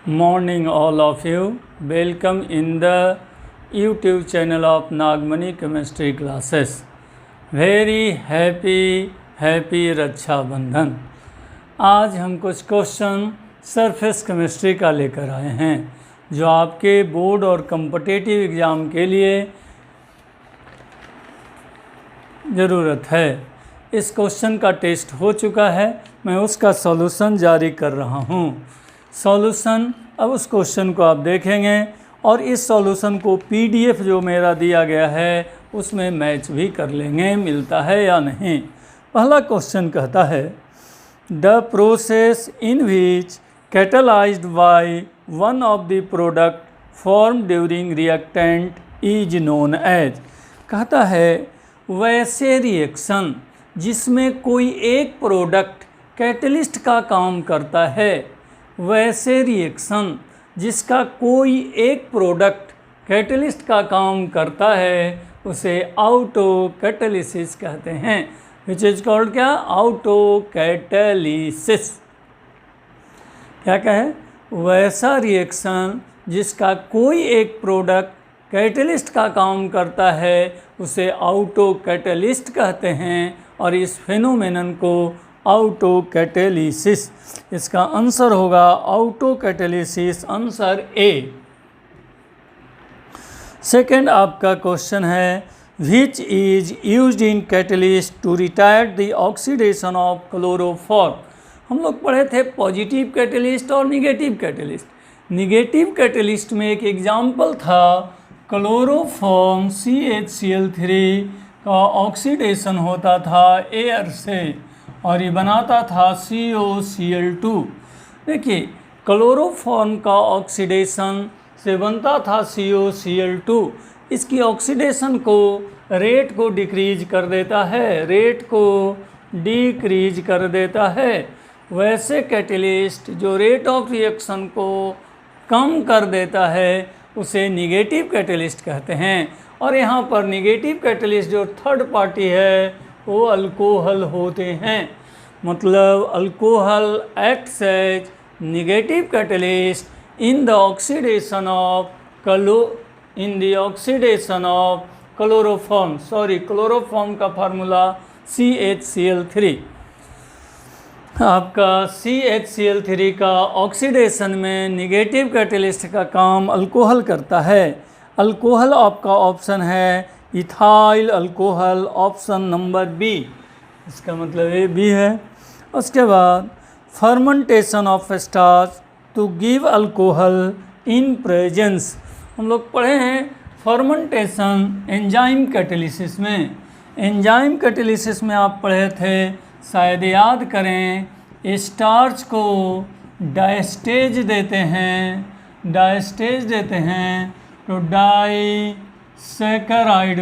Morning all of you. Welcome in the YouTube channel of Nagmani Chemistry Classes. Very happy Rakshabandhan. आज हम कुछ question surface chemistry का लेकर आए हैं जो आपके बोर्ड और कॉम्पिटिटिव एग्ज़ाम के लिए ज़रूरत है। इस क्वेश्चन का टेस्ट हो चुका है, मैं उसका सॉल्यूशन जारी कर रहा हूँ। सॉल्यूशन अब उस क्वेश्चन को आप देखेंगे और इस सॉल्यूशन को पीडीएफ जो मेरा दिया गया है उसमें मैच भी कर लेंगे, मिलता है या नहीं। पहला क्वेश्चन कहता है the process in which catalysed by one of the product form during reactant is known as. कहता है वैसे रिएक्शन जिसमें कोई एक प्रोडक्ट कैटलिस्ट का काम करता है, वैसे रिएक्शन जिसका कोई एक प्रोडक्ट कैटलिस्ट का काम करता है उसे ऑटो कैटालिसिस कहते हैं। विच इज कॉल्ड क्या? Auto catalysis. क्या कहे? वैसा रिएक्शन जिसका कोई एक प्रोडक्ट कैटलिस्ट का काम करता है उसे ऑटो कैटालिस्ट कहते हैं और इस फेनोमेनन को ऑटो कैटालिसिस। इसका आंसर होगा auto catalysis, answer A. Second आपका क्वेश्चन है which is used in catalyst to retard the oxidation of chloroform. हम लोग पढ़े थे पॉजिटिव कैटलिस्ट और निगेटिव कैटलिस्ट। निगेटिव कैटलिस्ट में एक एग्जाम्पल था क्लोरोफॉर्म CHCl3 का ऑक्सीडेशन होता था एयर से और ये बनाता था COCl2। देखिए क्लोरोफॉर्म का ऑक्सीडेशन से बनता था COCl2। इसकी ऑक्सीडेशन को रेट को डिक्रीज कर देता है, रेट को डिक्रीज कर देता है। वैसे कैटलिस्ट जो रेट ऑफ रिएक्शन को कम कर देता है उसे निगेटिव कैटलिस्ट कहते हैं। और यहाँ पर निगेटिव कैटलिस्ट जो थर्ड पार्टी है वो अल्कोहल होते हैं। मतलब alcohol acts as negative catalyst in the oxidation of chloroform. Chloroform का फार्मूला CHCl3। आपका CHCl3 का ऑक्सीडेशन में निगेटिव कैटलिस्ट का काम अल्कोहल करता है। अल्कोहल आपका ऑप्शन है ethyl alcohol, option number B. इसका मतलब ये बी है। उसके बाद fermentation of starch to give alcohol in presence. हम लोग पढ़े हैं फर्मेंटेशन एंजाइम कैटालिसिस में। एंजाइम कैटालिसिस में आप पढ़े थे, शायद याद करें, स्टार्च को डायस्टेज देते हैं तो डाइसैकेराइड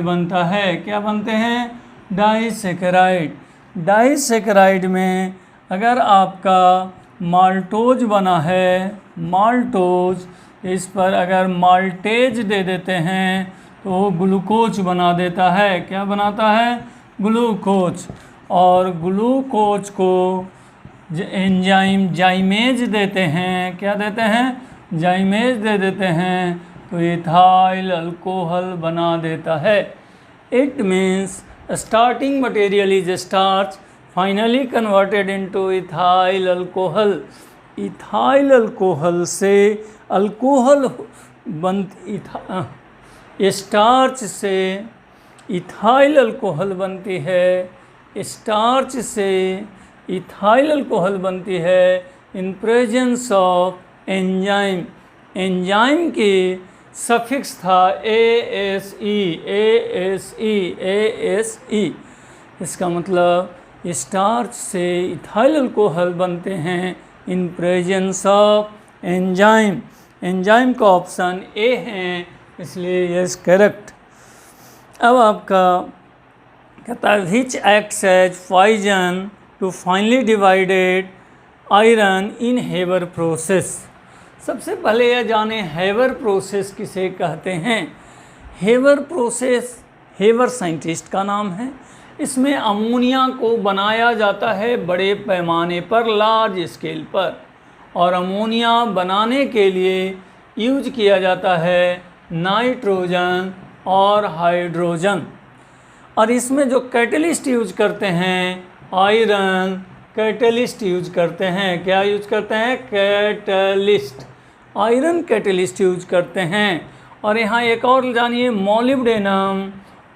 बनता है। क्या बनते हैं? डाइसैकेराइड। डाइसैकेराइड में अगर आपका माल्टोज बना है, माल्टोज, इस पर अगर माल्टेज दे देते हैं तो वो ग्लूकोज बना देता है। क्या बनाता है? ग्लूकोज। और ग्लूकोज को एंजाइम जाइमेज देते हैं। क्या देते हैं? जाइमेज दे देते हैं तो इथाइल अल्कोहल बना देता है। It means starting material is starch finally converted into ethyl alcohol. Ethyl alcohol से अल्कोहल स्टार्च से इथाइल अल्कोहल बनती है। स्टार्च से इथाइल अल्कोहल बनती है इन प्रेजेंस ऑफ एंजाइम। एंजाइम की सफिक्स था ASE। इसका मतलब स्टार्च से इथाइल अल्कोहल बनते हैं in presence of enzyme. Enzyme का ऑप्शन ए है, इसलिए यस करेक्ट। अब आपका कहता है which acts as poison to finely divided iron in Haber process. सबसे पहले यह जाने हेबर प्रोसेस किसे कहते हैं। हेबर प्रोसेस हेबर साइंटिस्ट का नाम है। इसमें अमोनिया को बनाया जाता है बड़े पैमाने पर, लार्ज स्केल पर, और अमोनिया बनाने के लिए यूज किया जाता है नाइट्रोजन और हाइड्रोजन। और इसमें जो कैटलिस्ट यूज करते हैं आयरन कैटलिस्ट यूज करते हैं। क्या यूज करते हैं? कैटलिस्ट, आयरन कैटलिस्ट यूज करते हैं। और यहाँ एक और जानिए, मॉलिब्डेनम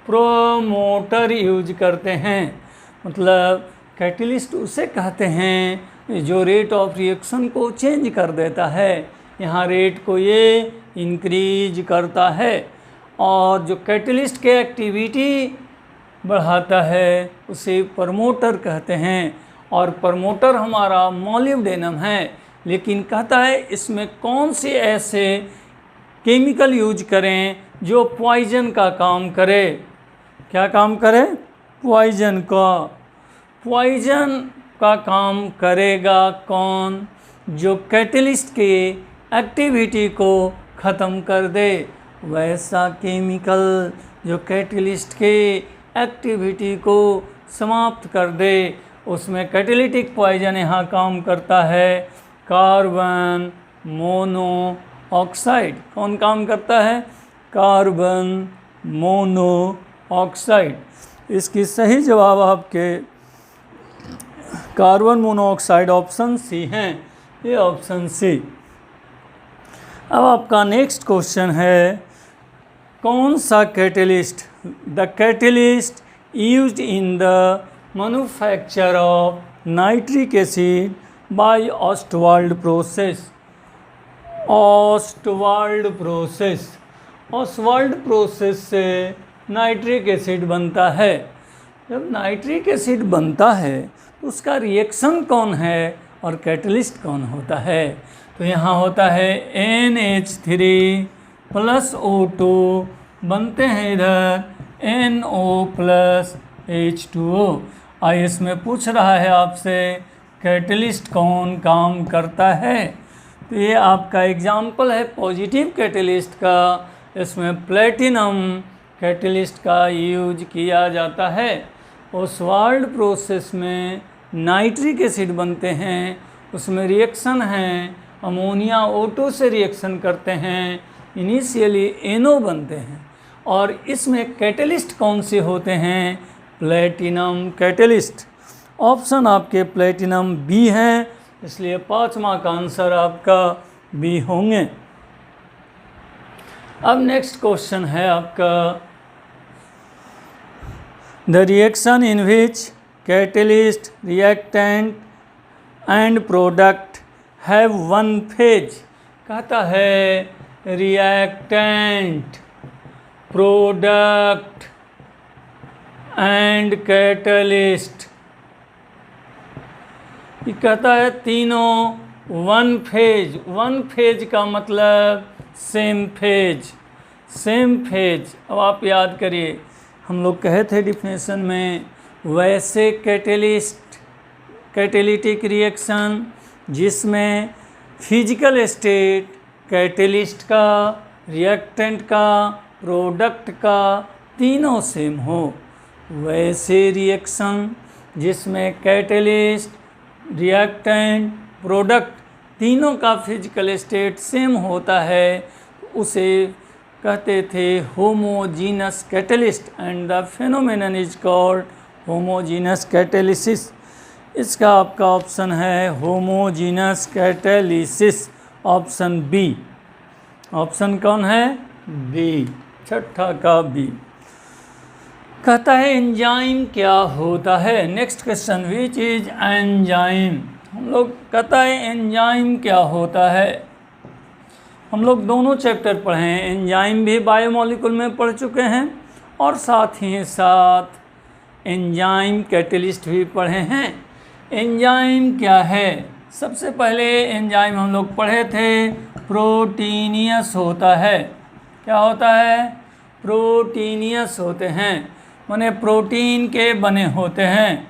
प्रोमोटर यूज करते हैं। मतलब कैटलिस्ट उसे कहते हैं जो रेट ऑफ रिएक्शन को चेंज कर देता है। यहाँ रेट को ये इंक्रीज करता है। और जो कैटलिस्ट के एक्टिविटी बढ़ाता है उसे प्रमोटर कहते हैं। और प्रमोटर हमारा मॉलिब्डेनम है। लेकिन कहता है इसमें कौन से ऐसे केमिकल यूज करें जो पॉइजन का काम करे। क्या काम करे? पॉइजन का। पॉइजन का काम करेगा कौन? जो कैटलिस्ट के एक्टिविटी को ख़त्म कर दे। वैसा केमिकल जो कैटलिस्ट के एक्टिविटी को समाप्त कर दे, उसमें कैटेलिटिक पॉइजन यहाँ काम करता है कार्बन मोनोऑक्साइड। कौन काम करता है? Carbon monoxide. इसकी सही जवाब आपके कार्बन मोनोऑक्साइड ऑप्शन सी हैं। ये ऑप्शन सी। अब आपका नेक्स्ट क्वेश्चन है, कौन सा catalyst the catalyst used in the manufacture of nitric acid by Ostwald process. Ostwald process से नाइट्रिक एसिड बनता है। जब नाइट्रिक एसिड बनता है तो उसका रिएक्शन कौन है और कैटलिस्ट कौन होता है? तो यहाँ होता है NH3 + O2 बनते हैं इधर NO + H2O। आइए इसमें पूछ रहा है आपसे कैटलिस्ट कौन काम करता है। तो ये आपका एग्जाम्पल है पॉजिटिव कैटलिस्ट का। इसमें प्लेटिनम कैटलिस्ट का यूज किया जाता है। ओसवाल्ड प्रोसेस में नाइट्रिक एसिड बनते हैं, उसमें रिएक्शन है अमोनिया O2 से रिएक्शन करते हैं, इनिशियली NO बनते हैं। और इसमें कैटलिस्ट कौन से होते हैं? Platinum catalyst. ऑप्शन आपके प्लेटिनम बी हैं, इसलिए 5वां का आंसर आपका बी होंगे। अब नेक्स्ट क्वेश्चन है आपका, the reaction in which catalyst reactant and product have one phase. कहता है रिएक्टेंट, प्रोडक्ट एंड कैटलिस्ट, ये कहता है तीनों वन फेज। वन फेज का मतलब सेम फेज। अब आप याद करिए, हम लोग कहे थे डिफिनेशन में, वैसे कैटेलिटिक रिएक्शन जिसमें फिजिकल स्टेट कैटेलिस्ट का, रिएक्टेंट का, प्रोडक्ट का तीनों सेम हो। वैसे रिएक्शन जिसमें कैटेलिस्ट, रिएक्टेंट, प्रोडक्ट तीनों का फिजिकल स्टेट सेम होता है, उसे कहते थे homogeneous catalyst and the phenomenon is called homogeneous catalysis. इसका आपका ऑप्शन है homogeneous catalysis, option B. Option कौन है? बी, छठा का बी। कहता है एंजाइम क्या होता है। Next question, which is enzyme. हम लोग कहता है एंजाइम क्या होता है। हम लोग दोनों चैप्टर पढ़े हैं, एंजाइम भी बायोमोलिकुल में पढ़ चुके हैं और साथ ही साथ एंजाइम कैटलिस्ट भी पढ़े हैं। एंजाइम क्या है? सबसे पहले एंजाइम हम लोग पढ़े थे प्रोटीनियस होता है। क्या होता है? प्रोटीनियस होते हैं, माने प्रोटीन के बने होते हैं।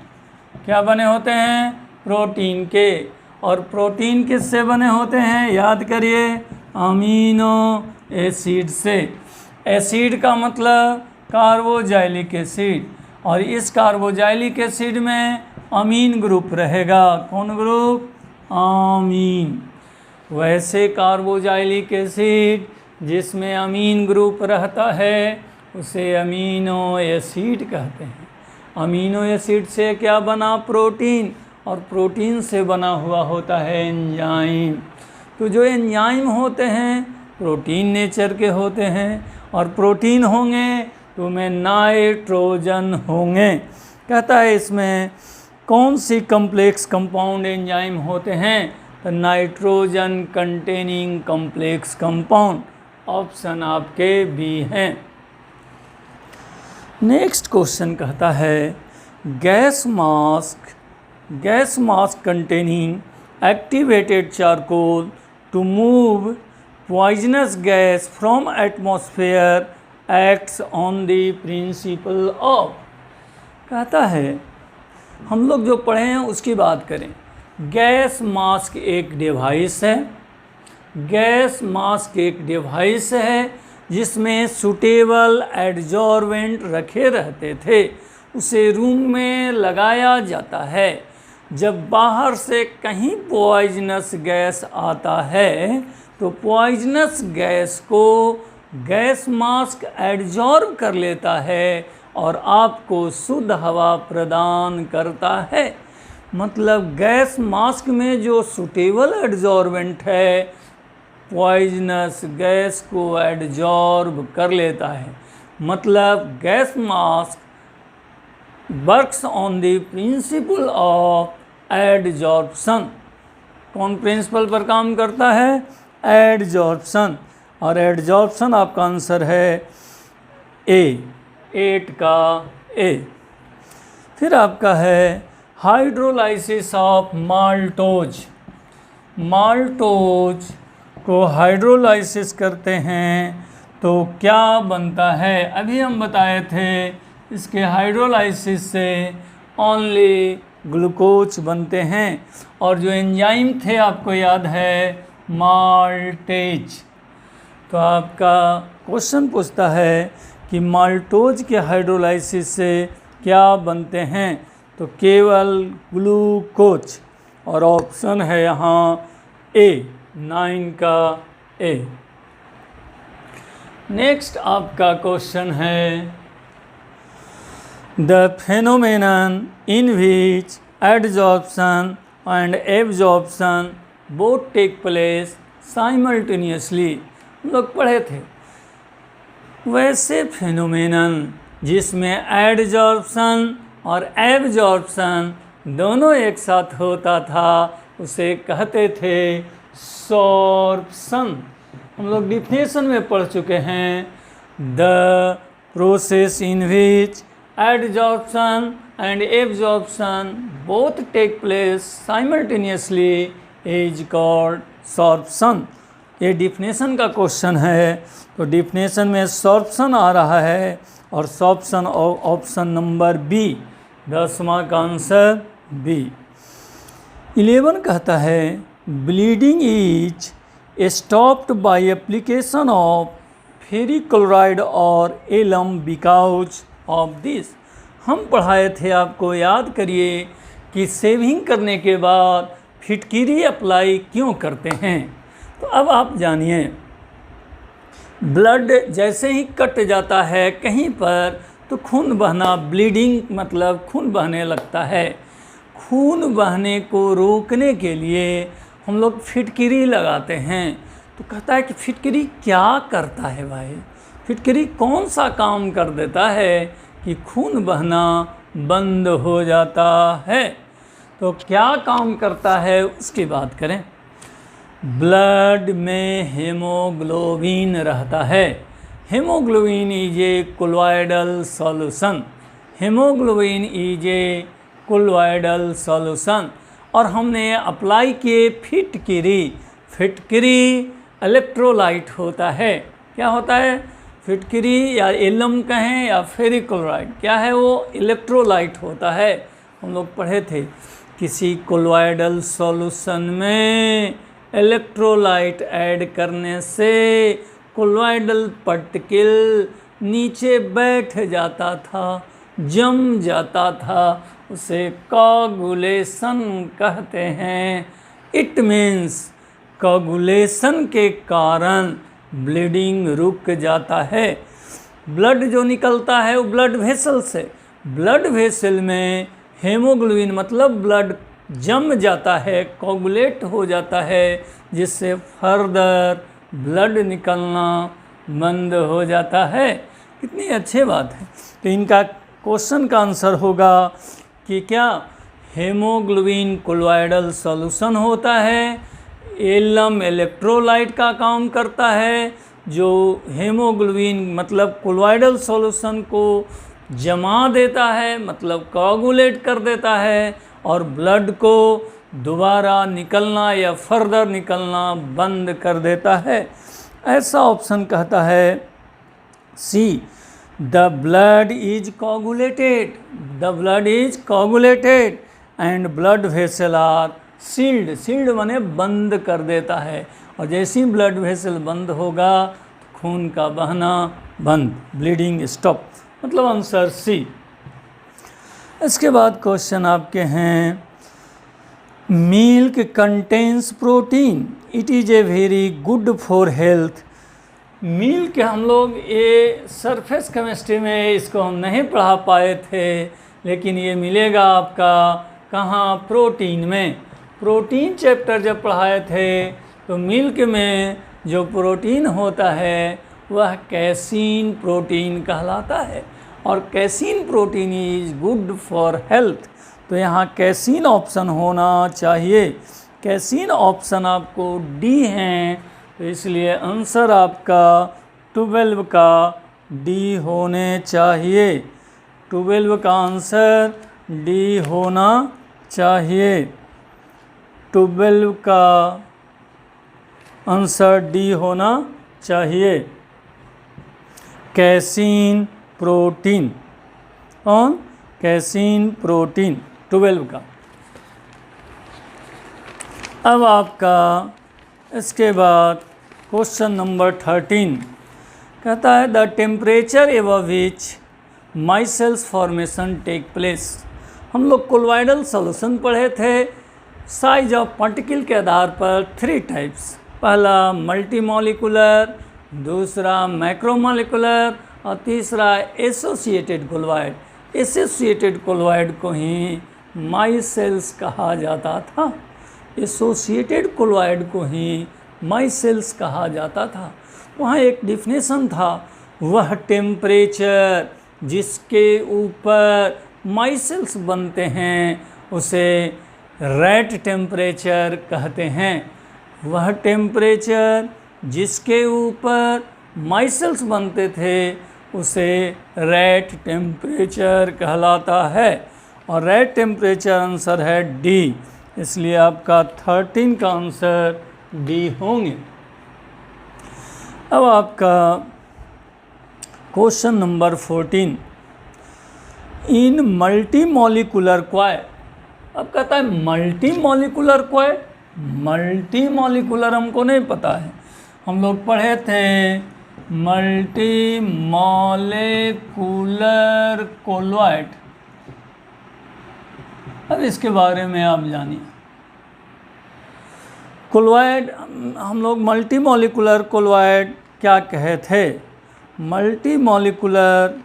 क्या बने होते हैं? प्रोटीन के। और प्रोटीन किससे बने होते हैं? याद करिए, अमीनो एसिड से। एसिड का मतलब कार्बोजाइलिक एसिड, और इस कार्बोजाइलिक एसिड में अमीन ग्रुप रहेगा। कौन ग्रुप? अमीन। वैसे कार्बोजाइलिक एसिड जिसमें अमीन ग्रुप रहता है उसे अमीनो एसिड कहते हैं। अमीनो एसिड से क्या बना? प्रोटीन, और प्रोटीन से बना हुआ होता है एंजाइम। तो जो एंजाइम होते हैं प्रोटीन नेचर के होते हैं, और प्रोटीन होंगे तो में नाइट्रोजन होंगे। कहता है इसमें कौन सी कम्प्लेक्स कंपाउंड एंजाइम होते हैं? तो nitrogen containing complex compound. Option आपके बी हैं। नेक्स्ट क्वेश्चन कहता है gas mask containing activated charcoal to move poisonous gas from atmosphere acts on the principle of. कहता है हम लोग जो पढ़े हैं उसकी बात करें। गैस मास्क एक डिवाइस है, गैस मास्क एक डिवाइस है जिसमें सूटेबल एडजॉर्वेंट रखे रहते थे, उसे रूम में लगाया जाता है। जब बाहर से कहीं पॉइजनस गैस आता है तो पॉइजनस गैस को गैस मास्क एडजॉर्ब कर लेता है और आपको शुद्ध हवा प्रदान करता है। मतलब गैस मास्क में जो सूटेबल एडजॉर्वेंट है पॉइजनस गैस को एडजॉर्ब कर लेता है। मतलब gas mask works on the principle of adsorption. कौन प्रिंसिपल पर काम करता है? एडजॉर्प्शन। और एडजॉर्प्शन आपका आंसर है ए, 8 का ए। फिर आपका है हाइड्रोलाइसिस ऑफ माल्टोज। माल्टोज को हाइड्रोलाइसिस करते हैं तो क्या बनता है? अभी हम बताए थे इसके हाइड्रोलाइसिस से ओनली ग्लूकोज बनते हैं। और जो एंजाइम थे आपको याद है माल्टेज। तो आपका क्वेश्चन पूछता है कि माल्टोज के हाइड्रोलाइसिस से क्या बनते हैं? तो केवल ग्लूकोज। और ऑप्शन है यहाँ ए, 9 का ए। नेक्स्ट आपका क्वेश्चन है the phenomenon in which adsorption and absorption both take place simultaneously। हम लोग पढ़े थे वैसे फिनोमेनन जिसमें एडजॉर्प्शन और एब्जॉर्प्शन दोनों एक साथ होता था उसे कहते थे सॉर्प्शन। हम लोग डिफिनेशन में पढ़ चुके हैं the process in which adsorption and absorption both take place simultaneously is called sorption। ये डिफिनेशन का क्वेश्चन है। तो डिफिनेशन में सॉर्प्शन आ रहा है और सॉर्प्शन ऑप्शन नंबर बी, 10वां का आंसर बी। 11 कहता है bleeding is stopped by application of ferric chloride और एलम बिकॉज ऑफ दिस। हम पढ़ाए थे आपको, याद करिए कि सेविंग करने के बाद फिटकिरी अप्लाई क्यों करते हैं। तो अब आप जानिए ब्लड जैसे ही कट जाता है कहीं पर तो खून बहना, ब्लीडिंग मतलब खून बहने लगता है। खून बहने को रोकने के लिए हम लोग फिटकिरी लगाते हैं। तो कहता है कि फिटकिरी क्या करता है भाई? फिटकिरी कौन सा काम कर देता है कि खून बहना बंद हो जाता है? तो क्या काम करता है उसकी बात करें। ब्लड में हेमोग्लोबिन रहता है। Haemoglobin is a colloidal solution. Haemoglobin is a colloidal solution. और हमने अप्लाई किए फिटकिरी। फिटकिरी इलेक्ट्रोलाइट होता है। क्या होता है? फिटकिरी या एलम कहें या फेरिक क्लोराइड, क्या है वो? इलेक्ट्रोलाइट होता है। हम लोग पढ़े थे किसी कोलॉइडल सॉल्यूशन में इलेक्ट्रोलाइट ऐड करने से कोलॉइडल पार्टिकल नीचे बैठ जाता था, जम जाता था, उसे कोगुलेशन कहते हैं। इट मीन्स कोगुलेशन के कारण ब्लीडिंग रुक जाता है। ब्लड जो निकलता है वो ब्लड वेसल से, ब्लड वेसल में हेमोग्लोबिन मतलब ब्लड जम जाता है, कोगुलेट हो जाता है, जिससे फर्दर ब्लड निकलना बंद हो जाता है। कितनी अच्छी बात है। तो इनका क्वेश्चन का आंसर होगा कि क्या हेमोग्लोबिन कोलॉइडल सॉल्यूशन होता है, एलम इलेक्ट्रोलाइट का काम करता है, जो हेमोग्लोबिन मतलब कोलॉइडल सॉल्यूशन को जमा देता है, मतलब कोगुलेट कर देता है, और ब्लड को दोबारा निकलना या फर्दर निकलना बंद कर देता है। ऐसा ऑप्शन कहता है C, the blood is coagulated, the blood is coagulated and blood vessel are sealed, sealed माने बंद कर देता है, और जैसे ही ब्लड वेसल बंद होगा खून का बहना बंद, ब्लीडिंग स्टॉप, मतलब आंसर सी। इसके बाद क्वेश्चन आपके हैं, milk contains protein, it is a very good for health. Milk हम लोग ये सरफेस केमिस्ट्री में इसको हम नहीं पढ़ा पाए थे, लेकिन ये मिलेगा आपका कहाँ, प्रोटीन में। प्रोटीन चैप्टर जब पढ़ाए थे तो मिल्क में जो प्रोटीन होता है वह कैसीन प्रोटीन कहलाता है, और casein protein is good for health. तो यहाँ कैसीन ऑप्शन होना चाहिए। कैसीन ऑप्शन आपको डी है, तो इसलिए आंसर आपका 12 का डी होने चाहिए। 12 का आंसर डी होना चाहिए। 12 का आंसर डी होना चाहिए। कैसीन प्रोटीन, और कैसीन प्रोटीन 12 का। अब आपका इसके बाद क्वेश्चन नंबर 13 कहता है, द टेम्परेचर एवं विच माइसेल्स फॉर्मेशन टेक प्लेस। हम लोग कोलॉइडल सॉल्यूशन पढ़े थे। साइज ऑफ पार्टिकल के आधार पर 3 टाइप्स, पहला मल्टीमॉलिकुलर, दूसरा मैक्रोमॉलिकुलर, और तीसरा एसोसिएटेड कोलॉइड। एसोसिएटेड कोलॉइड को ही माइसेल्स कहा जाता था, एसोसिएटेड कोलॉइड को ही माइसेल्स कहा जाता था। वहाँ एक डिफिनेशन था, वह टेम्परेचर जिसके ऊपर माइसेल्स बनते हैं उसे रैट टेम्परेचर कहते हैं। वह टेम्परेचर जिसके ऊपर माइसेल्स बनते थे उसे रैट टेम्परेचर कहलाता है, और रैट टेम्परेचर आंसर है डी, इसलिए आपका 13 का आंसर डी होंगे। अब आपका क्वेश्चन नंबर 14, इन मल्टीमॉलिकुलर क्वाय। अब कहता है मल्टीमॉलिकुलर क्वाय, मल्टीमॉलिकुलर हमको नहीं पता है। हम लोग पढ़े थे मल्टीमॉलिकुलर कोलॉइड। अब इसके बारे में आप जानिए। कोलॉइड, हम लोग मल्टीमॉलिकुलर कोलॉइड क्या कहे थे? मल्टीमॉलिकुलर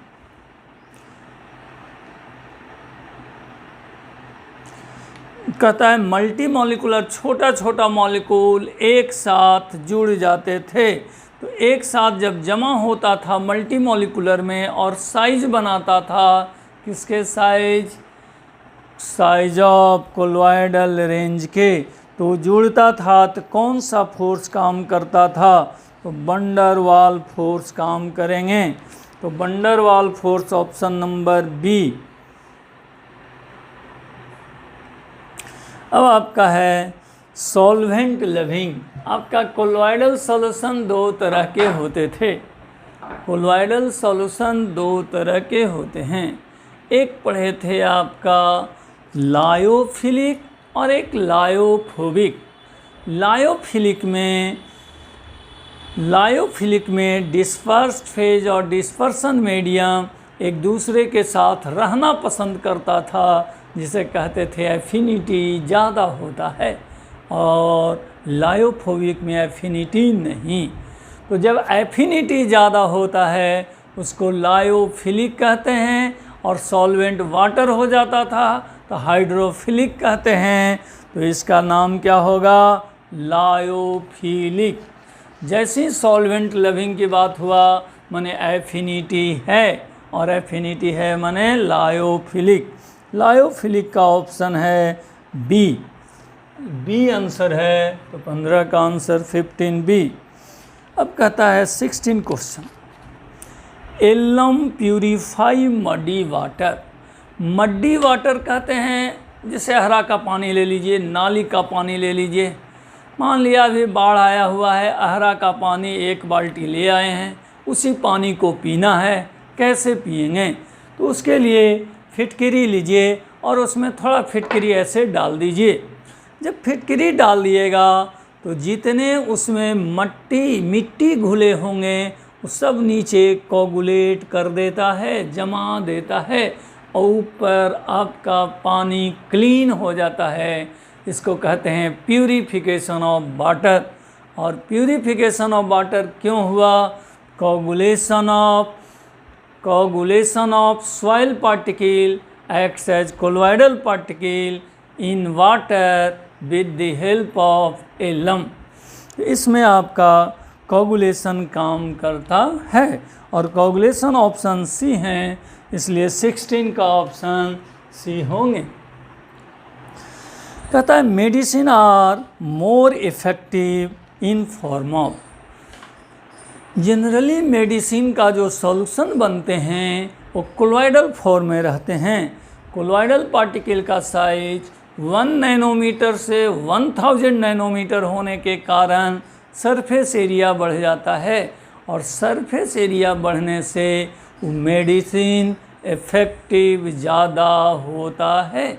कहता है मल्टीमॉलिकुलर, छोटा छोटा मॉलिक्यूल एक साथ जुड़ जाते थे, तो एक साथ जब जमा होता था मल्टीमॉलिकुलर में और साइज बनाता था, किसके size? Size of colloidal range के, तो जुड़ता था तो कौन सा फोर्स काम करता था? तो वंडर वाल फोर्स काम करेंगे। तो वंडर वाल फोर्स ऑप्शन नंबर बी। अब आपका है सॉल्वेंट लविंग। आपका कोलॉइडल सॉल्यूशन दो तरह के होते थे। कोलॉइडल सॉल्यूशन दो तरह के होते हैं। एक पढ़े थे आपका लायोफिलिक और एक लायोफोबिक। लायोफिलिक में डिस्पर्स्ड फेज और डिस्पर्सन मीडियम एक दूसरे के साथ रहना पसंद करता था, जिसे कहते थे एफिनिटी ज़्यादा होता है। और लायोफोबिक में एफिनिटी नहीं। तो जब एफिनिटी ज़्यादा होता है उसको लायोफिलिक कहते हैं, और सॉल्वेंट वाटर हो जाता था तो हाइड्रोफिलिक कहते हैं। तो इसका नाम क्या होगा? लायोफिलिक। जैसे ही सॉल्वेंट लविंग की बात हुआ माने एफिनिटी है, और एफिनिटी है माने लायोफिलिक। लायोफिलिक का ऑप्शन है बी। बी आंसर है, तो 15 का आंसर 15 बी। अब कहता है 16 question, alum purify muddy water. Muddy water कहते हैं, जैसे हरा का पानी ले लीजिए, नाली का पानी ले लीजिए। मान लिया अभी बाढ़ आया हुआ है, अहरा का पानी 1 बाल्टी ले आए हैं, उसी पानी को पीना है, कैसे पिएंगे? तो उसके लिए फिटकरी लीजिए और उसमें थोड़ा फिटकरी ऐसे डाल दीजिए। जब फिटकरी डाल दिएगा तो जितने उसमें मिट्टी घुले होंगे वो सब नीचे कोगुलेट कर देता है, जमा देता है, और ऊपर आपका पानी क्लीन हो जाता है। इसको कहते हैं प्यूरिफिकेशन ऑफ वाटर। और प्यूरिफिकेशन ऑफ वाटर क्यों हुआ? Coagulation of soil particle acts as colloidal particle in water with the help of alum. इसमें आपका कोगुलेशन काम करता है, और कोगुलेशन ऑप्शन सी हैं, इसलिए 16 का ऑप्शन सी होंगे। कहता है medicine are more effective in form of. Generally medicine का जो सॉल्यूशन बनते हैं वो कोलोइडल फॉर्म में रहते हैं। कोलोइडल पार्टिकल का साइज 1 नैनोमीटर से 1000 नैनोमीटर होने के कारण सरफेस एरिया बढ़ जाता है, और सरफेस एरिया बढ़ने से वो मेडिसिन इफ़ेक्टिव ज़्यादा होता है।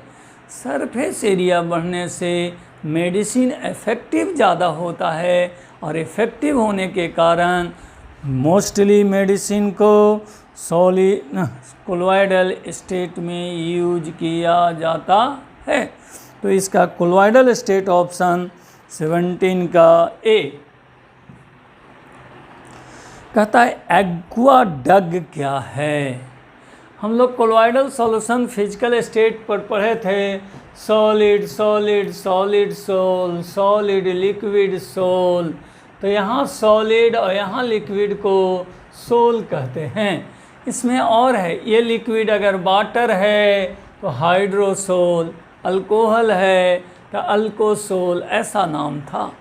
सरफेस एरिया बढ़ने से मेडिसिन इफ़ेक्टिव ज़्यादा होता है, और इफ़ेक्टिव होने के कारण मोस्टली मेडिसिन को कोलोइडल स्टेट में यूज किया जाता है। तो इसका कोलोइडल स्टेट ऑप्शन 17 का ए। कहता है एक्वाडक्ट क्या है? हम लोग कोलोइडल सॉल्यूशन फिजिकल स्टेट पर पढ़े थे, solid solid solid sol, solid liquid sol. तो यहाँ सॉलिड और यहाँ लिक्विड को सोल कहते हैं। इसमें और है, ये लिक्विड अगर वाटर है तो हाइड्रोसोल, अल्कोहल है तो अल्कोसोल, ऐसा नाम था।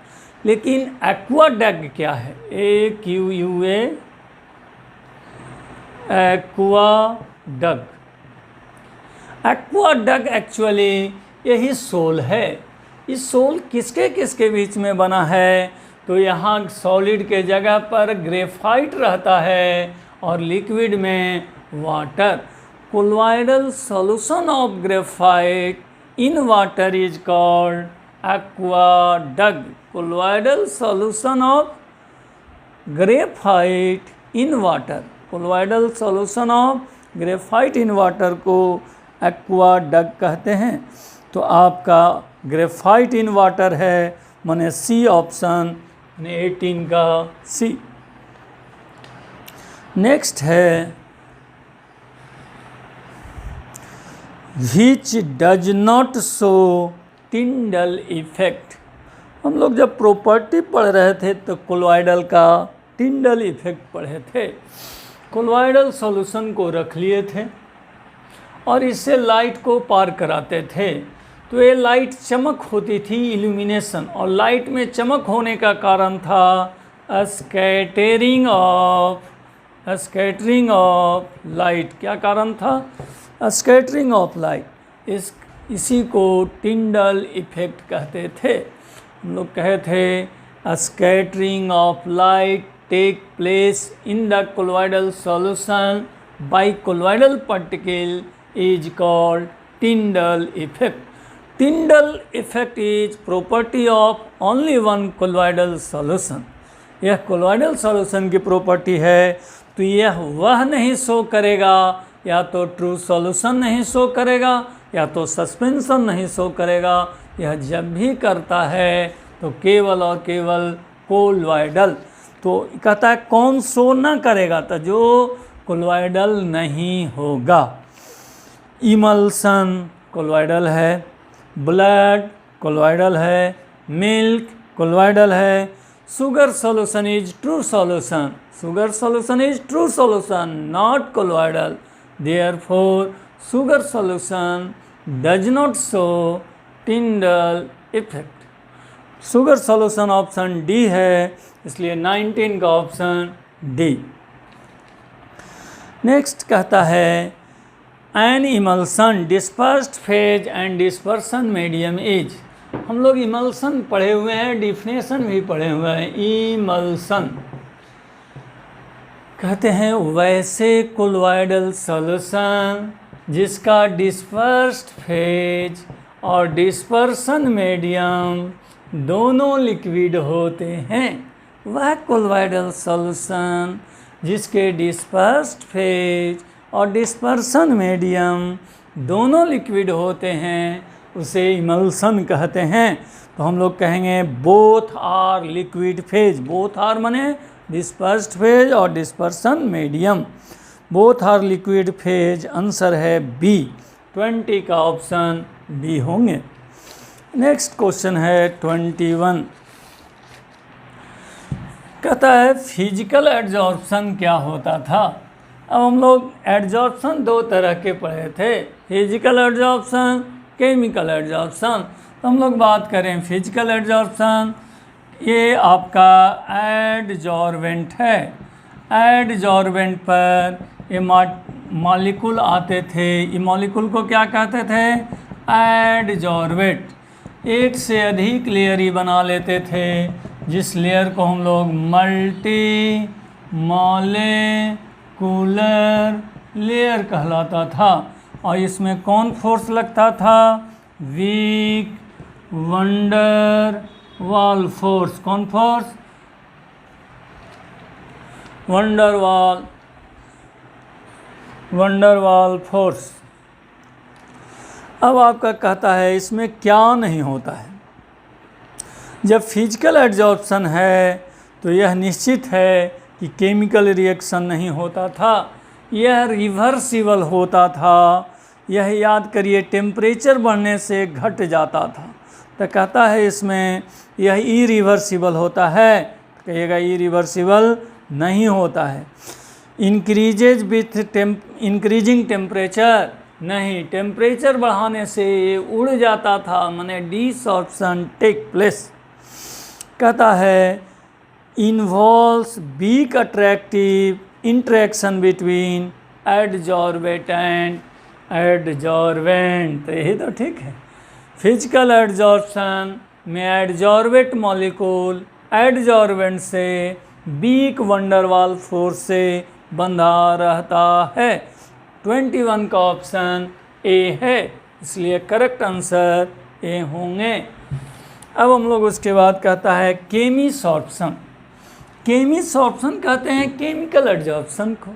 लेकिन एक्वाडक्ट क्या है? AQUA, aqueduct. एक्वाडक्ट एक्चुअली यही सोल है। इस सोल किसके किसके बीच में बना है? तो यहाँ सॉलिड के जगह पर ग्रेफाइट रहता है और लिक्विड में water. Colloidal solution of graphite in water is called aqueduct. Colloidal solution of graphite in water. Colloidal solution of graphite in water को aqueduct कहते हैं। तो आपका ग्रेफाइट इन वाटर है, माने सी ऑप्शन, 18 का सी। नेक्स्ट है which does not show Tyndall effect. हम लोग जब प्रॉपर्टी पढ़ रहे थे तो कोलोइडल का टिंडल इफेक्ट पढ़े थे। कोलोइडल सॉल्यूशन को रख लिए थे और इससे लाइट को पार कराते थे। तो ये लाइट चमक होती थी, इल्यूमिनेशन, और लाइट में चमक होने का कारण था स्कैटरिंग ऑफ लाइट। क्या कारण था? Scattering of light. इसी को टिंडल इफेक्ट कहते थे। हम लोग कहे थे scattering of light take place in the colloidal solution by colloidal particle is called Tyndall effect. Tyndall effect is property of only one colloidal solution. यह कोलोइडल सॉल्यूशन की प्रॉपर्टी है। तो यह वह नहीं शो करेगा, या तो ट्रू सॉल्यूशन नहीं शो करेगा, या तो सस्पेंशन नहीं शो करेगा। यह जब भी करता है तो केवल और केवल कोलॉइडल। तो कहता है कौन शो ना करेगा, तो जो कोलॉइडल नहीं होगा। इमल्सन कोलॉइडल है, ब्लड कोलॉइडल है, मिल्क कोलॉइडल है, sugar solution is true solution, sugar solution is true solution, not colloidal. Therefore, sugar solution does not show Tyndall effect. sugar solution option D है, इसलिए 19 का option D. Next कहता है an emulsion dispersed phase and dispersion medium is. हम लोग emulsion पढ़े हुए हैं, डिफिनेशन भी पढ़े हुए हैं। इमल्सन कहते हैं वैसे कोलॉइडल सॉल्यूशन जिसका डिस्पर्स्ड फेज और डिस्पर्सन मीडियम दोनों लिक्विड होते हैं, वह कोलॉइडल सॉल्यूशन जिसके डिस्पर्स्ड फेज और डिस्पर्सन मीडियम दोनों लिक्विड होते हैं उसे इमल्सन कहते हैं। तो हम लोग कहेंगे both are liquid phase, both are माने डिस्पर्स्ड फेज और dispersion medium, both are liquid phase. Answer है बी, 20 का ऑप्शन बी होंगे। नेक्स्ट क्वेश्चन है 21। कहता है फिजिकल एड्जॉर्प्शन क्या होता था। अब हम लोग एड्जॉर्प्शन दो तरह के पढ़े थे, फिजिकल एड्जॉर्प्शन, केमिकल एड्जॉर्प्शन। तो हम लोग बात करें फिजिकल एड्जॉर्प्शन, ये आपका एडजॉर्वेंट है। एडजॉर्वेंट पर ये मॉलिक्यूल आते थे, ये मॉलिक्यूल को क्या कहते थे, एडजॉर्वेट। एक से अधिक लेयर ही बना लेते थे, जिस लेयर को हम लोग मल्टी मॉलिक्यूलर लेयर कहलाता था। और इसमें कौन फोर्स लगता था, वीक वंडर वाल फोर्स। कौन फोर्स, वंडरवाल फोर्स। अब आपका कहता है इसमें क्या नहीं होता है। जब फिजिकल एड्जॉर्प्शन है तो यह निश्चित है कि केमिकल रिएक्शन नहीं होता था, यह रिवर्सिबल होता था। यह याद करिए टेम्परेचर बढ़ने से घट जाता था। तो कहता है इसमें यह इरिवर्सिबल होता है, कहिएगा इरिवर्सिबल नहीं होता है। इंक्रीजेज विथ इंक्रीजिंग टेम्परेचर, नहीं, टेम्परेचर बढ़ाने से ये उड़ जाता था, माने डिसॉर्प्शन टेक प्लेस। कहता है involves weak attractive interaction between adsorbate and adsorbent. तो यही तो ठीक है। फिजिकल एडजॉर्प्शन में एडजॉर्वेट मॉलिक्यूल एडजॉर्वेंट से वीक वंडरवाल फोर्स से बंधा रहता है। 21 का ऑप्शन ए है, इसलिए करेक्ट आंसर ए होंगे। अब हम लोग उसके बाद कहता है केमिसॉर्प्शन। केमिसॉर्प्शन कहते हैं केमिकल एड्जॉर्प्शन को।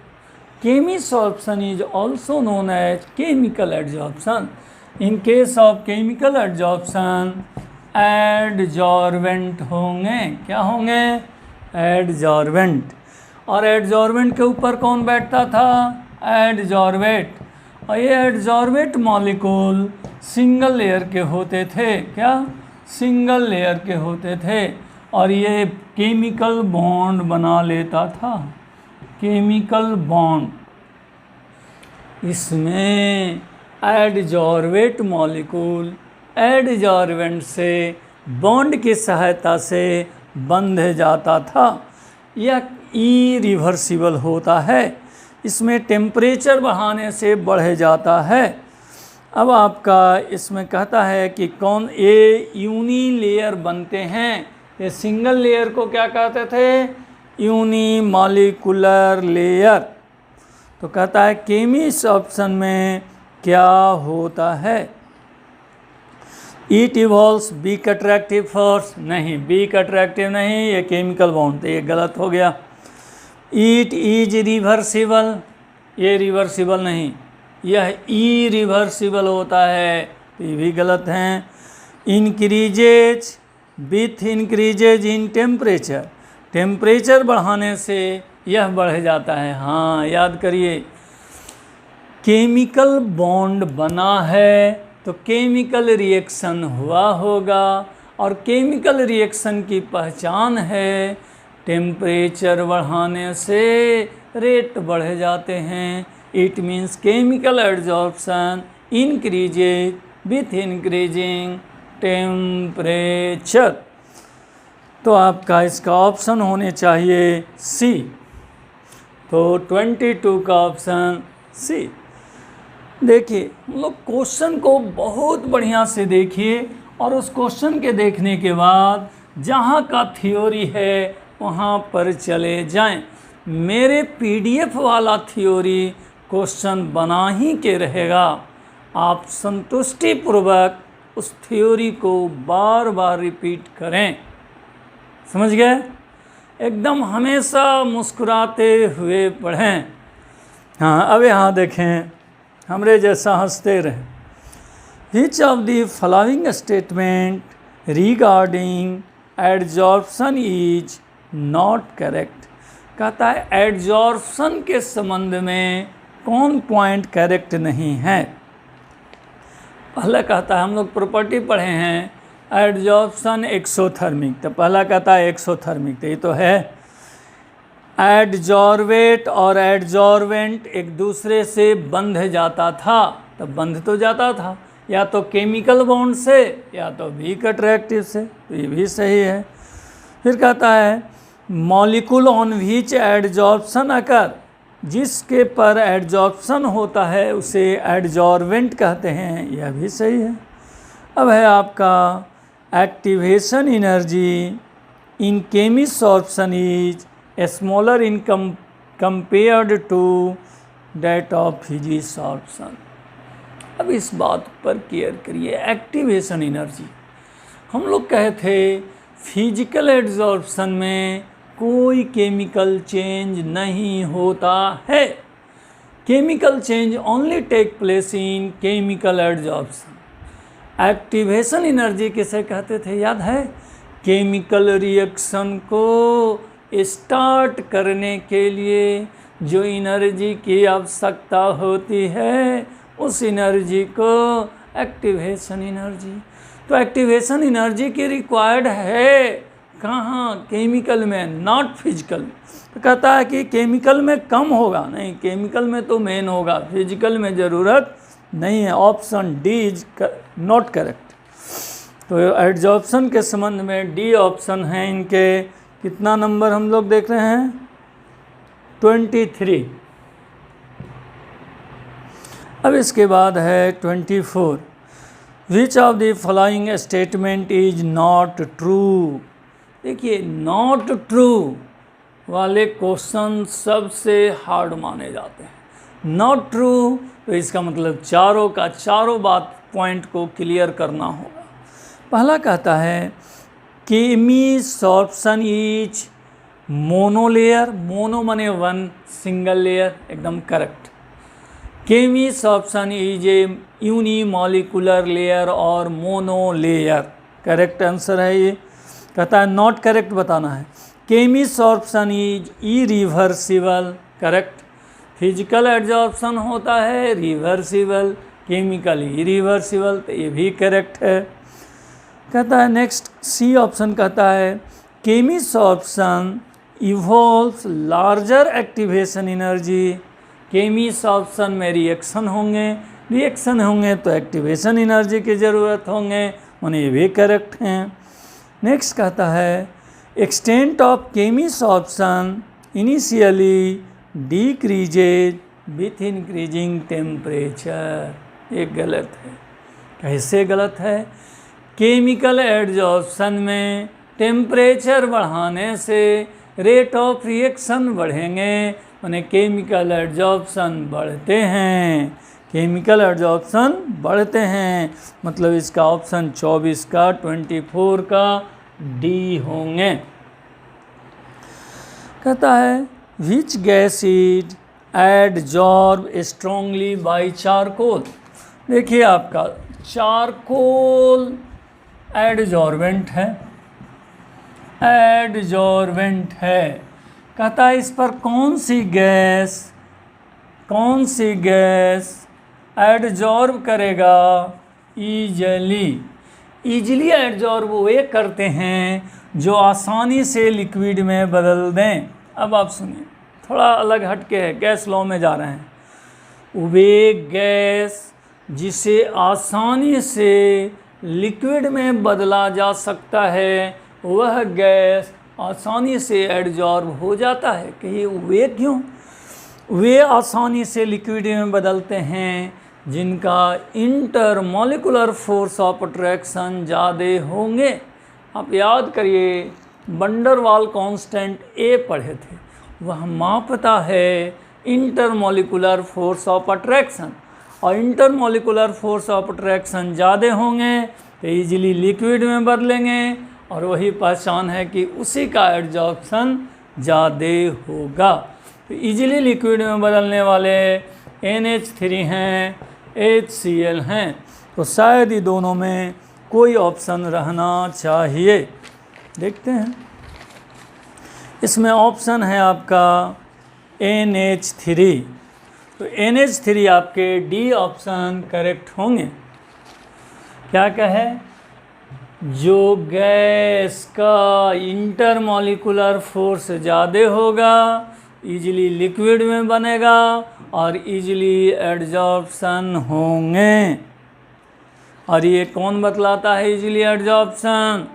Chemisorption is also known as chemical adsorption. In case of chemical adsorption adsorbent होंगे। क्या होंगे, एडजॉर्वेंट। और एडजॉर्वेंट के ऊपर कौन बैठता था, एडजॉर्वेट। और ये एडजॉर्वेट मॉलिक्यूल सिंगल लेयर के होते थे। क्या, सिंगल लेयर के होते थे। और ये केमिकल बॉन्ड बना लेता था, केमिकल बॉन्ड। इसमें एडजॉर्वेट मॉलिक्यूल एडजॉर्वेंट से बॉन्ड की सहायता से बंध जाता था। यह इरिवर्सिबल होता है, इसमें टेम्परेचर बढ़ाने से बढ़ जाता है। अब आपका इसमें कहता है कि कौन ये यूनी लेयर बनते हैं। ये सिंगल लेयर को क्या कहते थे, यूनी मॉलिक्यूलर लेयर। तो कहता है केमिस ऑप्शन में क्या होता है, it involves weak attractive force. नहीं, वीक अट्रैक्टिव नहीं, ये केमिकल बॉन्ड, ये गलत हो गया। इट इज रिवर्सिबल, ये रिवर्सिबल नहीं, यह इरिवर्सिबल होता है, ये भी गलत हैं। Increases with increases in temperature, temperature बढ़ाने से यह बढ़ जाता है। हाँ, याद करिए, केमिकल बॉन्ड बना है तो केमिकल रिएक्शन हुआ होगा, और केमिकल रिएक्शन की पहचान है टेम्परेचर बढ़ाने से रेट बढ़ जाते हैं। It means chemical adsorption increases with increasing temperature. तो आपका इसका ऑप्शन होने चाहिए सी। तो 22 का ऑप्शन सी। देखिए, हम लोग क्वेश्चन को बहुत बढ़िया से देखिए, और उस क्वेश्चन के देखने के बाद जहाँ का थ्योरी है वहाँ पर चले जाएं। मेरे पीडीएफ वाला थ्योरी क्वेश्चन बना ही के रहेगा। आप संतुष्टिपूर्वक उस थ्योरी को बार बार रिपीट करें। समझ गए? एकदम हमेशा मुस्कुराते हुए पढ़ें। हाँ, अब यहाँ देखें, हमरे जैसा हंसते रहें। Which of the following statement regarding adsorption is not correct? कहता है एडजॉर्प्शन के संबंध में कौन पॉइंट करेक्ट नहीं है। पहला कहता है, हम लोग प्रॉपर्टी पढ़े हैं एडजॉर्प्शन एक्सोथर्मिक, तो पहला कहता है एक्सोथर्मिक, तो ये तो है। एडजॉर्वेट और एडजॉर्वेंट एक दूसरे से बंध जाता था, तो बंध तो जाता था या तो केमिकल बॉन्ड से या तो वीक अट्रैक्टिव से, तो ये भी सही है। फिर कहता है मॉलिक्यूल ऑन व्हिच एडजॉर्प्शन अकर, जिसके पर एडजॉर्प्शन होता है उसे एडजॉर्वेंट कहते हैं, यह भी सही है। अब है आपका activation energy in chemisorption is smaller in compared to that of physisorption. अब इस बात पर केयर करिए, एक्टिवेशन एनर्जी हम लोग कहे थे फिजिकल एड्जॉर्प्शन में कोई केमिकल चेंज नहीं होता है। Chemical change only take place in chemical adsorption. Activation energy किसे कहते थे, याद है? केमिकल रिएक्शन को स्टार्ट करने के लिए जो एनर्जी की आवश्यकता होती है उस एनर्जी को एक्टिवेशन एनर्जी। तो एक्टिवेशन एनर्जी की रिक्वायर्ड है कहाँ? केमिकल में, नॉट फिजिकल। तो कहता है कि केमिकल में कम होगा, नहीं, केमिकल में तो मेन होगा, फिजिकल में ज़रूरत नहीं है। Option D is not correct. तो एड्जॉर्प्शन के संबंध में डी ऑप्शन है इनके। कितना नंबर हम लोग देख रहे हैं? 23। अब इसके बाद है 24। विच of the following statement is not true. देखिए, नॉट ट्रू वाले क्वेश्चन सबसे हार्ड माने जाते हैं। नॉट ट्रू, तो इसका मतलब चारों का चारों बात पॉइंट को क्लियर करना होगा। पहला कहता है केमिसॉर्प्शन इज मोनोलेयर, मोनो माने वन, सिंगल लेयर, एकदम correct. Chemisorption is a unimolecular layer और मोनो लेयर, करेक्ट आंसर है ये। कहता है नॉट करेक्ट बताना है। Chemisorption is irreversible, correct. Physical adsorption होता है रिवर्सिबल, केमिकल इरिवर्सिबल, तो ये भी करेक्ट है। कहता है नेक्स्ट सी ऑप्शन कहता है chemisorption evolves larger activation energy. Chemisorption में रिएक्शन होंगे तो एक्टिवेशन एनर्जी की ज़रूरत होंगे, उन्हें ये भी करेक्ट हैं। नेक्स्ट कहता है extent of chemisorption initially decreases with increasing temperature, ये गलत है। कैसे गलत है? केमिकल एड्जॉर्प्शन में टेम्परेचर बढ़ाने से रेट ऑफ रिएक्शन बढ़ेंगे, उन्हें केमिकल एड्जॉर्प्शन बढ़ते हैं, केमिकल एड्जॉर्प्शन बढ़ते हैं। मतलब इसका ऑप्शन 24 का 24 का डी होंगे। कहता है which gas is adsorb strongly by charcoal. देखिए, आपका चारकोल एडजॉर्बेंट है, एडजॉर्बेंट है। कहता है इस पर कौन सी गैस एडजॉर्ब करेगा ईजिली एडजॉर्ब वे करते हैं जो आसानी से लिक्विड में बदल दें। अब आप सुनिए, थोड़ा अलग हटके है, गैस लॉ में जा रहे हैं। वे गैस जिसे आसानी से लिक्विड में बदला जा सकता है वह गैस आसानी से एडजॉर्ब हो जाता है। कहिए वे क्यों? वे आसानी से लिक्विड में बदलते हैं जिनका इंटरमॉलिकुलर फोर्स ऑफ अट्रैक्शन ज़्यादा होंगे। आप याद करिए वैन डर वाल कांस्टेंट ए पढ़े थे, वह मापता है इंटरमॉलिकुलर फोर्स ऑफ अट्रैक्शन, और इंटरमॉलिकुलर फोर्स ऑफ अट्रैक्शन ज़्यादा होंगे तो ईजिली लिक्विड में बदलेंगे, और वही पहचान है कि उसी का एडजॉर्प्शन ज़्यादा होगा। तो ईजिली लिक्विड में बदलने वाले NH3 हैं, HCl हैं, तो शायद ये दोनों में कोई ऑप्शन रहना चाहिए। देखते हैं, इसमें ऑप्शन है आपका NH3, तो NH3 आपके डी ऑप्शन करेक्ट होंगे। क्या कहे? जो गैस का इंटरमॉलिकुलर फोर्स ज़्यादा होगा ईजिली लिक्विड में बनेगा और ईजिली एडजॉर्प्शन होंगे। और ये कौन बतलाता है ईजिली एडजॉर्प्शन?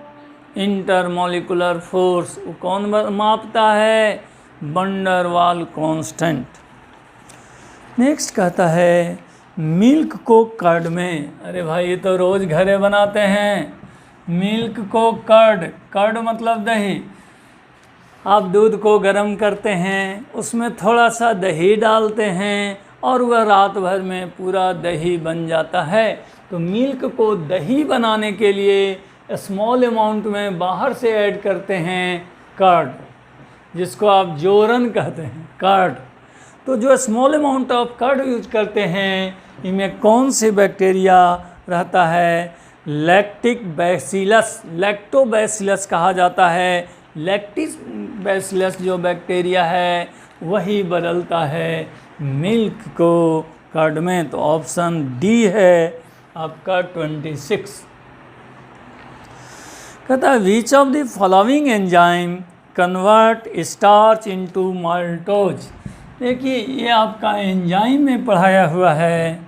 Intermolecular force. वो कौन मापता है? वैन डर वाल कांस्टेंट। नेक्स्ट कहता है मिल्क को कर्ड में। अरे भाई ये तो रोज़ घरे बनाते हैं। मिल्क को कर्ड मतलब दही। आप दूध को गर्म करते हैं, उसमें थोड़ा सा दही डालते हैं और वह रात भर में पूरा दही बन जाता है। तो मिल्क को दही बनाने के लिए स्मॉल अमाउंट में बाहर से ऐड करते हैं कर्ड, जिसको आप जोरन कहते हैं, कर्ड। तो जो small amount of curd use करते हैं, इनमें कौन सी बैक्टीरिया रहता है? लैक्टोबैसिलस कहा जाता है। लैक्टोबैसिलस जो बैक्टीरिया है वही बदलता है मिल्क को कर्ड में। तो ऑप्शन डी है आपका 26। कहता है विच of the following enzyme convert starch into maltose. देखिए ये आपका एंजाइम में पढ़ाया हुआ है।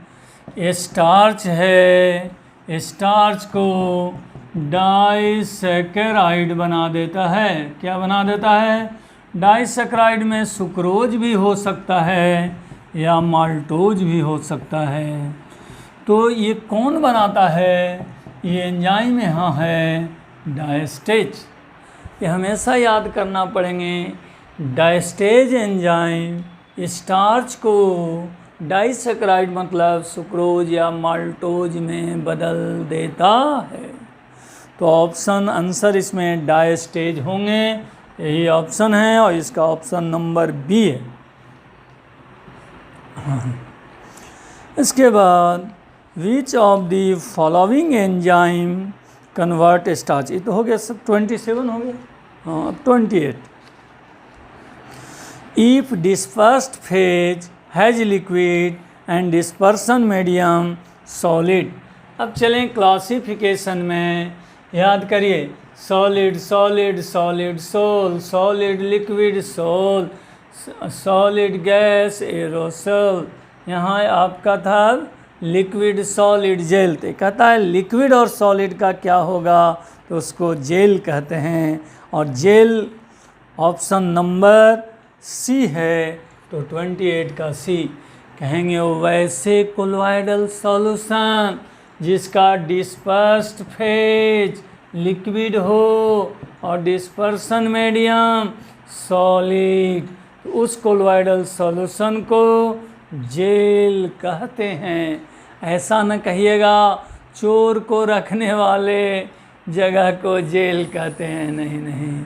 स्टार्च है, स्टार्च को डाइसैकेराइड बना देता है। क्या बना देता है? डाइसैकेराइड में सुक्रोज भी हो सकता है या माल्टोज भी हो सकता है। तो ये कौन बनाता है? ये एंजाइम यहाँ है डायस्टेज। ये हमेशा याद करना पड़ेंगे। डायस्टेज एंजाइम स्टार्च को डाइसैकेराइड मतलब सुक्रोज या माल्टोज में बदल देता है। तो ऑप्शन आंसर इसमें डायस्टेज होंगे, यही ऑप्शन है और इसका ऑप्शन नंबर बी है। इसके बाद विच of the following enzyme convert starch. ये तो हो गया सब, 27 हो गया। हाँ अब 28। If dispersed phase has liquid and dispersion medium solid. अब चलें क्लासिफिकेशन में। याद करिए solid solid solid sol, solid liquid sol, solid gas aerosol. यहाँ आपका था लिक्विड सॉलिड जेल। तो कहता है लिक्विड और सॉलिड का क्या होगा? तो उसको जेल कहते हैं, और जेल ऑप्शन नंबर सी है। तो 28 का सी कहेंगे वो वैसे कोलॉइडल सॉल्यूशन जिसका डिस्पर्स्ड फेज लिक्विड हो और डिस्पर्सन मीडियम सॉलिड, तो उस कोलॉइडल सॉल्यूशन को जेल कहते हैं। ऐसा न कहिएगा चोर को रखने वाले जगह को जेल कहते हैं, नहीं नहीं।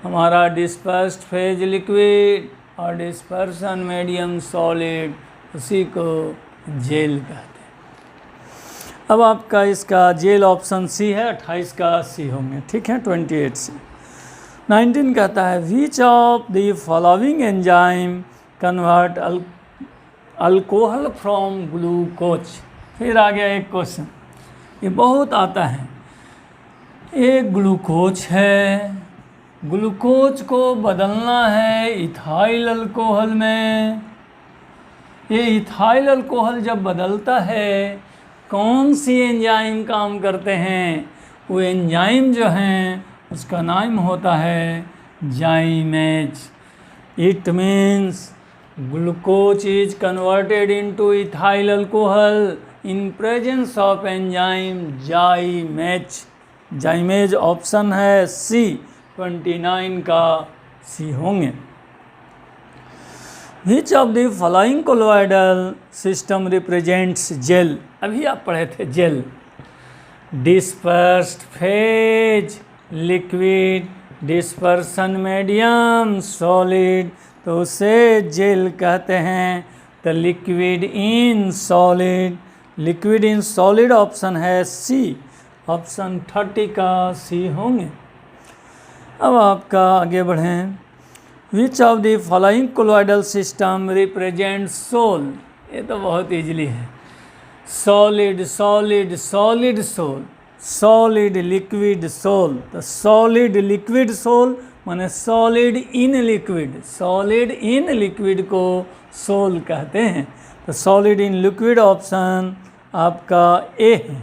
हमारा डिस्पर्स्ड फेज लिक्विड और डिस्पर्सन मीडियम सॉलिड, उसी को जेल कहते हैं। अब आपका इसका जेल ऑप्शन सी है, 28 का सी होंगे, ठीक है 28 से। 19 कहता है विच of the following enzyme convert alcohol from glucose. फिर आ गया एक क्वेश्चन, ये बहुत आता है। एक ग्लूकोज है, ग्लूकोज को बदलना है इथाइल अल्कोहल में। ये इथाइल अल्कोहल जब बदलता है, कौन सी एंजाइम काम करते हैं? वो एंजाइम जो हैं उसका नाम होता है zymase. It means glucose is converted into ethyl alcohol in presence of enzyme zymase. Zymase option है सी, 29 का सी होंगे। Which of the following colloidal system represents gel. अभी आप पढ़े थे gel. Dispersed phase, liquid, dispersion medium, solid, तो उसे gel कहते हैं। तो liquid in solid, liquid in solid option है सी, ऑप्शन 30 का सी होंगे। अब आपका आगे बढ़ें। Which of the following colloidal system represent sol. ये तो बहुत इजीली है। Solid solid solid sol, solid liquid sol. तो सॉलिड लिक्विड सोल माने solid in liquid, solid in liquid को सोल कहते हैं। तो सॉलिड इन लिक्विड ऑप्शन आपका ए है,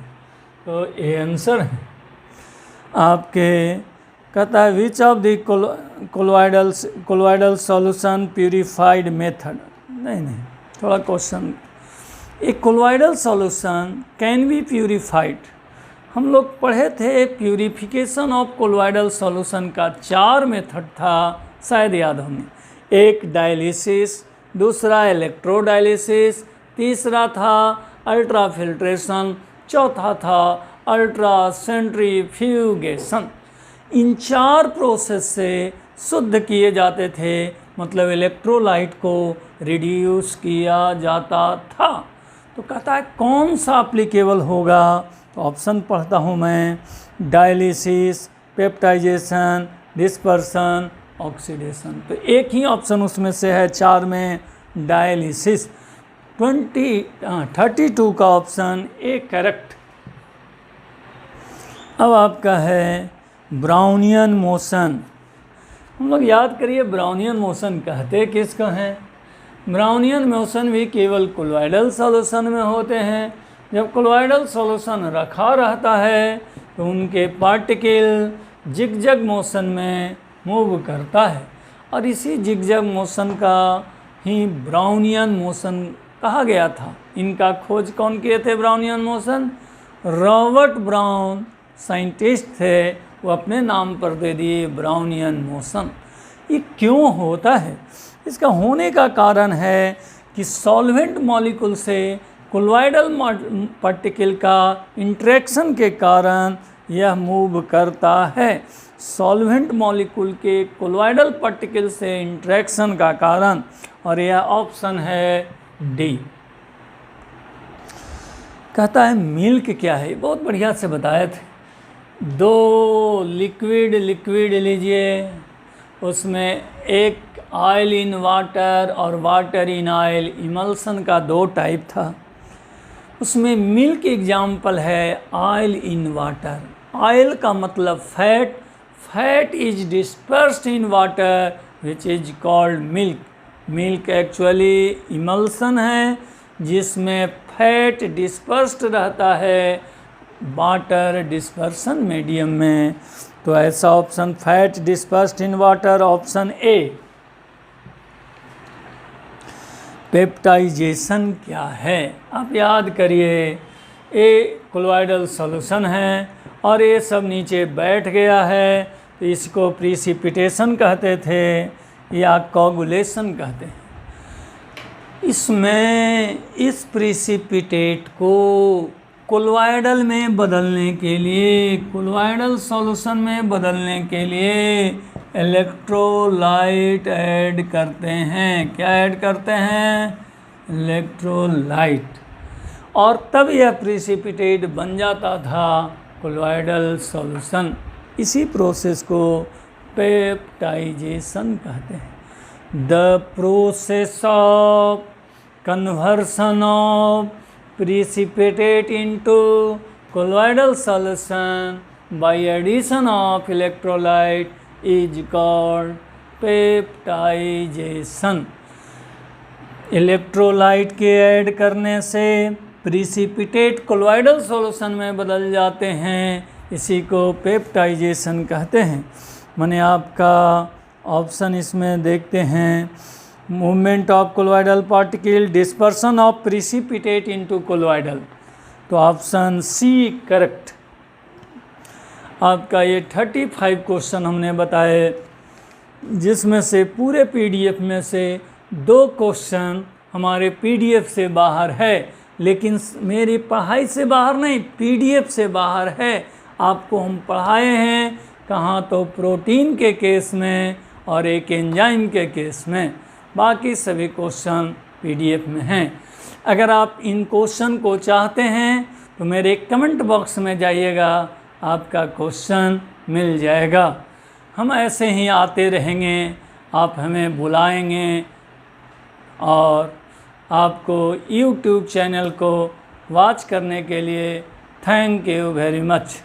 तो ए आंसर है आपके। कहता है विच of the colloidal solution purified method. नहीं, थोड़ा question. A colloidal solution can be purified. हम लोग पढ़े थे प्यूरिफिकेशन ऑफ कोलोइडल सॉल्यूशन का 4 मेथड था, शायद याद होंगे। एक डायलिसिस, दूसरा इलेक्ट्रोडायलिसिस, तीसरा था अल्ट्रा फिल्ट्रेशन, चौथा था अल्ट्रा सेंट्रीफ्यूगेशन। इन 4 प्रोसेस से शुद्ध किए जाते थे, मतलब इलेक्ट्रोलाइट को रिड्यूस किया जाता था। तो कहता है कौन सा एप्लीकेबल होगा? तो ऑप्शन पढ़ता हूँ मैं। Dialysis, peptization, dispersion, oxidation. तो एक ही ऑप्शन उसमें से है 4 में, डायलिसिस। 32 का ऑप्शन ए करेक्ट। अब आपका है ब्राउनियन मोशन। हम लोग याद करिए ब्राउनियन मोशन कहते किसको हैं? ब्राउनियन मोशन भी केवल कोलोइडल सॉल्यूशन में होते हैं। जब कोलोइडल सॉल्यूशन रखा रहता है तो उनके पार्टिकल जिगजैग मोशन में मूव करता है, और इसी जिगजैग मोशन का ही ब्राउनियन मोशन कहा गया था। इनका खोज कौन किए थे? Brownian motion Robert brown scientist थे, वो अपने नाम पर दे दिए ब्राउनियन मोशन। ये क्यों होता है? इसका होने का कारण है कि सॉल्वेंट मॉलिक्यूल से कोलोइडल पार्टिकल का इंटरेक्शन के कारण यह मूव करता है। सॉल्वेंट मॉलिक्यूल के कोलोइडल पार्टिकल से इंटरेक्शन का कारण, और यह ऑप्शन है डी। कहता है मिल्क क्या है? बहुत बढ़िया से बताए थे। 2 लिक्विड लीजिए, उसमें एक ऑयल इन वाटर और वाटर इन ऑयल, इमल्सन का 2 टाइप था। उसमें मिल्क एग्जाम्पल है ऑयल इन वाटर। ऑयल का मतलब fat, fat is dispersed in water which is called milk. Milk actually emulsion है जिसमें फैट डिस्पर्स्ड रहता है वाटर डिस्पर्सन मीडियम में। तो ऐसा option fat dispersed in water, option A. Peptization क्या है? आप याद करिए, ए कोलोइडल सॉल्यूशन है और ये सब नीचे बैठ गया है, तो इसको प्रिसिपिटेशन कहते थे या कोगुलेशन कहते हैं। इसमें इस प्रिसिपिटेट को कोलोइडल में बदलने के लिए, कोलोइडल सॉल्यूशन में बदलने के लिए इलेक्ट्रोलाइट ऐड करते हैं। क्या ऐड करते हैं? इलेक्ट्रोलाइट। और तब यह प्रिसिपिटेट बन जाता था कोलोइडल सॉल्यूशन। इसी प्रोसेस को पेप्टाइजेशन कहते हैं। The process of conversion of precipitate into colloidal solution by addition of electrolyte is called peptization. Electrolyte के ऐड करने से प्रिसिपिटेट कोलॉइडल सॉल्यूशन में बदल जाते हैं, इसी को पेप्टाइजेशन कहते हैं। माने आपका ऑप्शन इसमें देखते हैं, movement of colloidal particle, dispersion of precipitate into colloidal, तो ऑप्शन सी करेक्ट। आपका ये 35 क्वेश्चन हमने बताए, जिसमें से पूरे पीडीएफ में से 2 क्वेश्चन हमारे पीडीएफ से बाहर है, लेकिन मेरी पढ़ाई से बाहर नहीं, पीडीएफ से बाहर है। आपको हम पढ़ाए हैं कहाँ, तो प्रोटीन के केस में और एक एंजाइम के केस में, बाकी सभी क्वेश्चन पीडीएफ में हैं। अगर आप इन क्वेश्चन को चाहते हैं तो मेरे कमेंट बॉक्स में जाइएगा, आपका क्वेश्चन मिल जाएगा। हम ऐसे ही आते रहेंगे, आप हमें बुलाएंगे और आपको YouTube चैनल को वॉच करने के लिए थैंक यू वेरी मच।